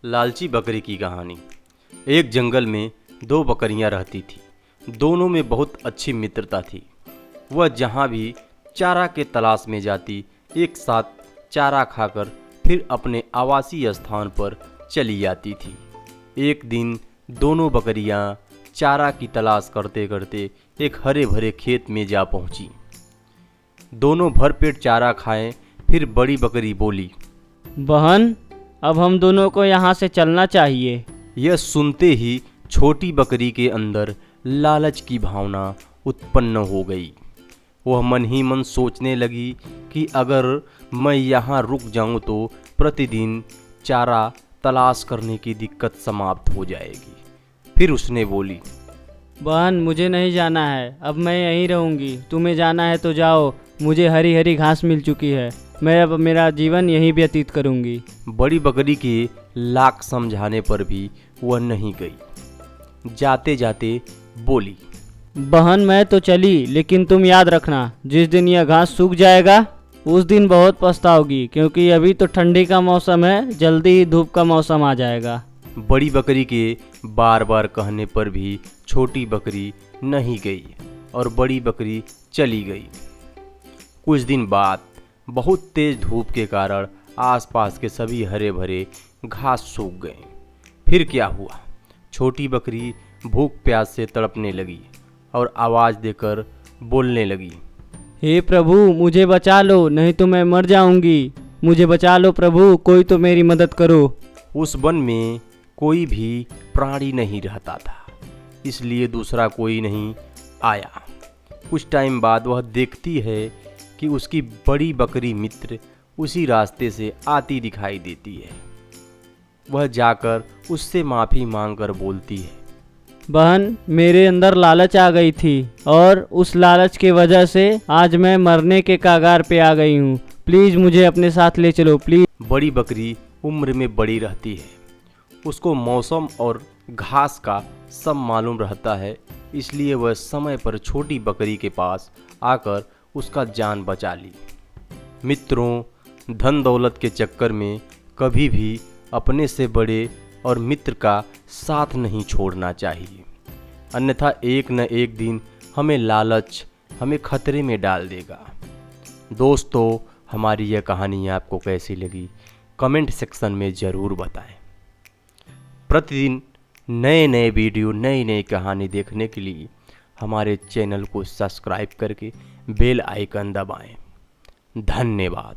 लालची बकरी की कहानी। एक जंगल में दो बकरियां रहती थी। दोनों में बहुत अच्छी मित्रता थी। वह जहाँ भी चारा के तलाश में जाती, एक साथ चारा खाकर फिर अपने आवासीय स्थान पर चली जाती थी। एक दिन दोनों बकरियां चारा की तलाश करते करते एक हरे भरे खेत में जा पहुंची। दोनों भरपेट चारा खाएं, फिर बड़ी बकरी बोली, बहन, अब हम दोनों को यहाँ से चलना चाहिए। यह सुनते ही छोटी बकरी के अंदर लालच की भावना उत्पन्न हो गई। वह मन ही मन सोचने लगी कि अगर मैं यहाँ रुक जाऊँ तो प्रतिदिन चारा तलाश करने की दिक्कत समाप्त हो जाएगी। फिर उसने बोली, बहन, मुझे नहीं जाना है, अब मैं यहीं रहूँगी। तुम्हें जाना है तो जाओ, मुझे हरी हरी घास मिल चुकी है। मैं अब मेरा जीवन यहीं व्यतीत करूँगी। बड़ी बकरी के लाख समझाने पर भी वह नहीं गई। जाते जाते बोली, बहन, मैं तो चली, लेकिन तुम याद रखना, जिस दिन यह घास सूख जाएगा उस दिन बहुत पछताओगी, क्योंकि अभी तो ठंडी का मौसम है, जल्दी ही धूप का मौसम आ जाएगा। बड़ी बकरी के बार बार कहने पर भी छोटी बकरी नहीं गई और बड़ी बकरी चली गई। कुछ दिन बाद बहुत तेज धूप के कारण आसपास के सभी हरे भरे घास सूख गए। फिर क्या हुआ? छोटी बकरी भूख प्यास से तड़पने लगी और आवाज़ देकर बोलने लगी, हे प्रभु, मुझे बचा लो, नहीं तो मैं मर जाऊंगी। मुझे बचा लो प्रभु, कोई तो मेरी मदद करो। उस वन में कोई भी प्राणी नहीं रहता था, इसलिए दूसरा कोई नहीं आया। कुछ टाइम बाद वह देखती है कि उसकी बड़ी बकरी मित्र उसी रास्ते से आती दिखाई देती है। वह जाकर उससे माफ़ी मांगकर बोलती है, बहन, मेरे अंदर लालच आ गई थी और उस लालच की वजह से आज मैं मरने के कगार पे आ गई हूँ। प्लीज़ मुझे अपने साथ ले चलो, प्लीज़। बड़ी बकरी उम्र में बड़ी रहती है, उसको मौसम और घास का सब मालूम रहता है, इसलिए वह समय पर छोटी बकरी के पास आकर उसका जान बचा ली। मित्रों, धन दौलत के चक्कर में कभी भी अपने से बड़े और मित्र का साथ नहीं छोड़ना चाहिए, अन्यथा एक न एक दिन हमें लालच हमें खतरे में डाल देगा। दोस्तों, हमारी यह कहानी आपको कैसी लगी कमेंट सेक्शन में ज़रूर बताएं। प्रतिदिन नए नए वीडियो, नई नई कहानी देखने के लिए हमारे चैनल को सब्सक्राइब करके बेल आइकन दबाएं। धन्यवाद।